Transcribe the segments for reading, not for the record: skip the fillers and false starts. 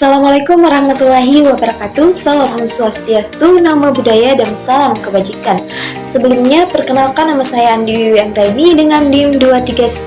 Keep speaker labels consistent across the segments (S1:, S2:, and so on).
S1: Assalamualaikum warahmatullahi wabarakatuh. Salam Swastiastu, Namo Buddhaya, dan salam kebajikan. Sebelumnya, perkenalkan nama saya Andi Wiwi Anggraini dengan NIM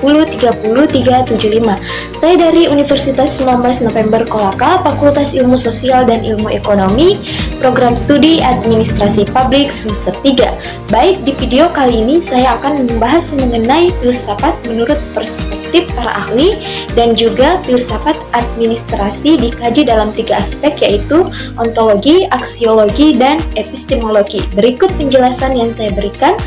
S1: 2310300375. Saya dari Universitas 19 November Kolaka, Fakultas Ilmu Sosial dan Ilmu Ekonomi, Program Studi Administrasi Publik semester 3. Baik, di video kali ini saya akan membahas mengenai filsafat menurut perspektif para ahli dan juga filsafat administrasi dikaji dalam 3 aspek, yaitu ontologi, aksiologi, dan epistemologi. Berikut penjelasan yang saya berikan.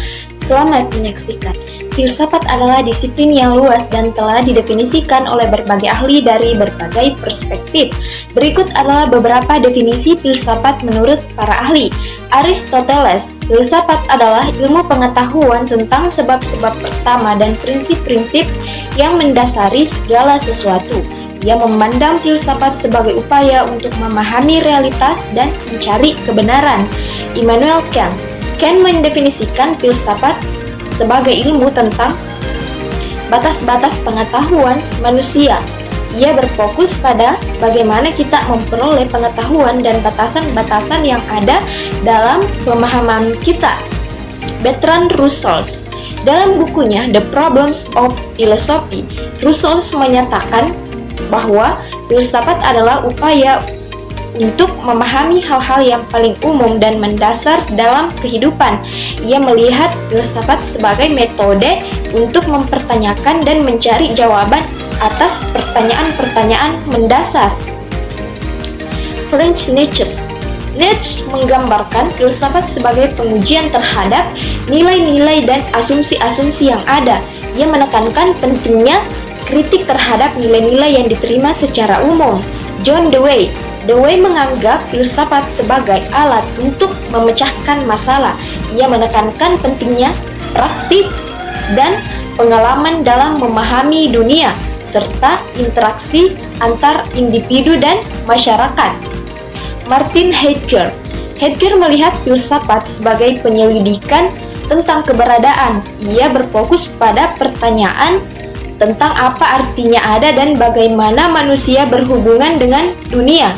S1: Selamat menyaksikan. Filsafat adalah disiplin yang luas dan telah didefinisikan oleh berbagai ahli dari berbagai perspektif. Berikut adalah beberapa definisi filsafat menurut para ahli. Aristoteles, filsafat adalah ilmu pengetahuan tentang sebab-sebab pertama dan prinsip-prinsip yang mendasari segala sesuatu. Ia memandang filsafat sebagai upaya untuk memahami realitas dan mencari kebenaran. Immanuel Kant mendefinisikan filsafat sebagai ilmu tentang batas-batas pengetahuan manusia. Ia berfokus pada bagaimana kita memperoleh pengetahuan dan batasan-batasan yang ada dalam pemahaman kita. Bertrand Russell, dalam bukunya The Problems of Philosophy, Russell menyatakan bahwa filsafat adalah upaya untuk memahami hal-hal yang paling umum dan mendasar dalam kehidupan. Ia melihat filsafat sebagai metode untuk mempertanyakan dan mencari jawaban atas pertanyaan-pertanyaan mendasar. Friedrich Nietzsche menggambarkan filsafat sebagai pengujian terhadap nilai-nilai dan asumsi-asumsi yang ada. Ia menekankan pentingnya kritik terhadap nilai-nilai yang diterima secara umum. John Dewey menganggap filsafat sebagai alat untuk memecahkan masalah. Ia menekankan pentingnya praktik dan pengalaman dalam memahami dunia, serta interaksi antar individu dan masyarakat. Martin Heidegger melihat filsafat sebagai penyelidikan tentang keberadaan. Ia berfokus pada pertanyaan tentang apa artinya ada dan bagaimana manusia berhubungan dengan dunia.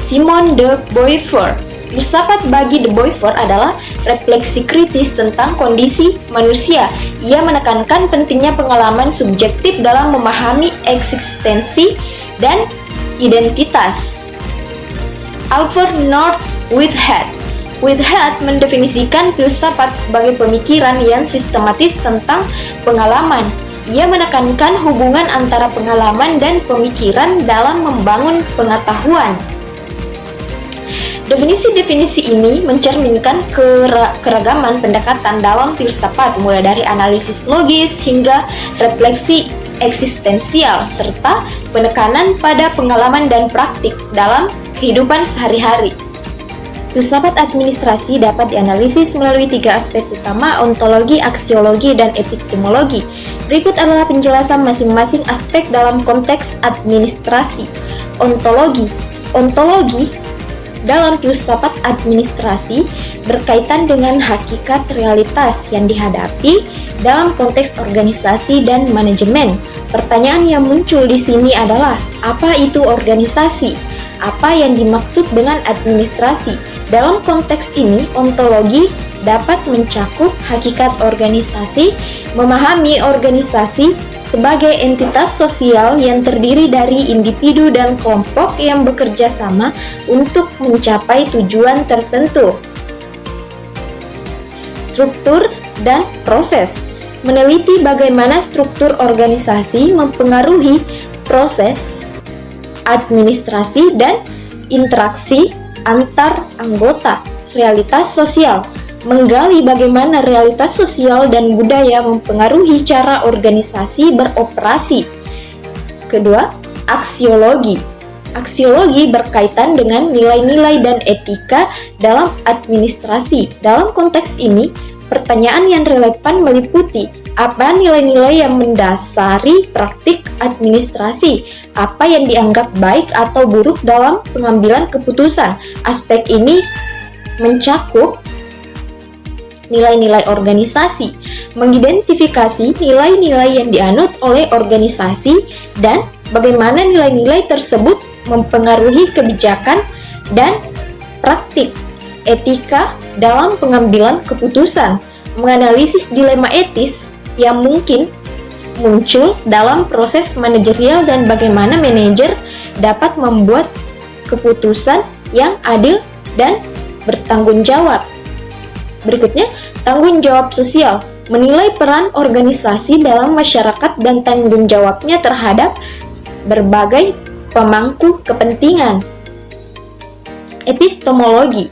S1: Simone de Beauvoir, filsafat bagi de Beauvoir adalah refleksi kritis tentang kondisi manusia. Ia menekankan pentingnya pengalaman subjektif dalam memahami eksistensi dan identitas. Alfred North Whitehead mendefinisikan filsafat sebagai pemikiran yang sistematis tentang pengalaman. Ia menekankan hubungan antara pengalaman dan pemikiran dalam membangun pengetahuan. Definisi-definisi ini mencerminkan keragaman pendekatan dalam filsafat, mulai dari analisis logis hingga refleksi eksistensial, serta penekanan pada pengalaman dan praktik dalam kehidupan sehari-hari. Filsafat administrasi dapat dianalisis melalui 3 aspek utama: ontologi, aksiologi, dan epistemologi. Berikut adalah penjelasan masing-masing aspek dalam konteks administrasi. Ontologi dalam filsafat administrasi berkaitan dengan hakikat realitas yang dihadapi dalam konteks organisasi dan manajemen. Pertanyaan yang muncul di sini adalah, apa itu organisasi? Apa yang dimaksud dengan administrasi? Dalam konteks ini, ontologi dapat mencakup hakikat organisasi, memahami organisasi sebagai entitas sosial yang terdiri dari individu dan kelompok yang bekerja sama untuk mencapai tujuan tertentu. Struktur dan proses. Meneliti bagaimana struktur organisasi mempengaruhi proses administrasi dan interaksi antar anggota. Realitas sosial. Menggali bagaimana realitas sosial dan budaya mempengaruhi cara organisasi beroperasi. Kedua, aksiologi. Aksiologi berkaitan dengan nilai-nilai dan etika dalam administrasi. Dalam konteks ini, pertanyaan yang relevan meliputi apa nilai-nilai yang mendasari praktik administrasi, apa yang dianggap baik atau buruk dalam pengambilan keputusan. Aspek ini mencakup nilai-nilai organisasi, mengidentifikasi nilai-nilai yang dianut oleh organisasi, dan bagaimana nilai-nilai tersebut mempengaruhi kebijakan dan praktik etika dalam pengambilan keputusan, menganalisis dilema etis yang mungkin muncul dalam proses manajerial dan bagaimana manajer dapat membuat keputusan yang adil dan bertanggung jawab. Berikutnya, tanggung jawab sosial, menilai peran organisasi dalam masyarakat dan tanggung jawabnya terhadap berbagai pemangku kepentingan. Epistemologi.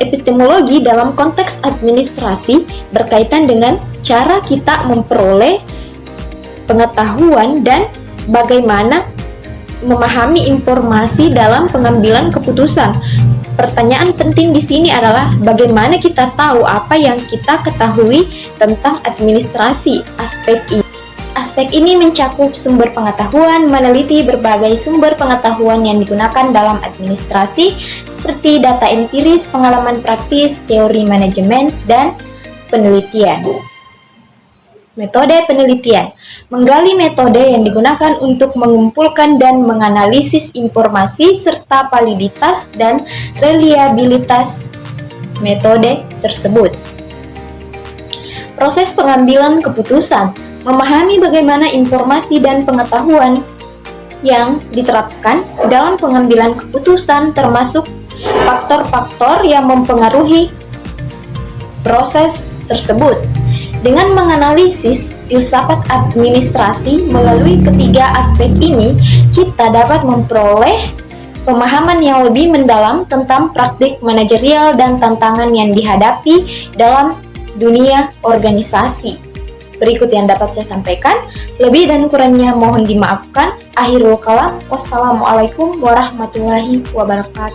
S1: Epistemologi dalam konteks administrasi berkaitan dengan cara kita memperoleh pengetahuan dan bagaimana memahami informasi dalam pengambilan keputusan. Pertanyaan penting di sini adalah bagaimana kita tahu apa yang kita ketahui tentang administrasi. Aspek ini mencakup sumber pengetahuan, meneliti berbagai sumber pengetahuan yang digunakan dalam administrasi seperti data empiris, pengalaman praktis, teori manajemen, dan penelitian. Metode penelitian menggali metode yang digunakan untuk mengumpulkan dan menganalisis informasi serta validitas dan reliabilitas metode tersebut. Proses pengambilan keputusan memahami bagaimana informasi dan pengetahuan yang diterapkan dalam pengambilan keputusan termasuk faktor-faktor yang mempengaruhi proses tersebut. Dengan menganalisis filsafat administrasi melalui ketiga aspek ini, kita dapat memperoleh pemahaman yang lebih mendalam tentang praktik manajerial dan tantangan yang dihadapi dalam dunia organisasi. Berikut yang dapat saya sampaikan, lebih dan kurangnya mohon dimaafkan. Akhirul kalam, wassalamualaikum warahmatullahi wabarakatuh.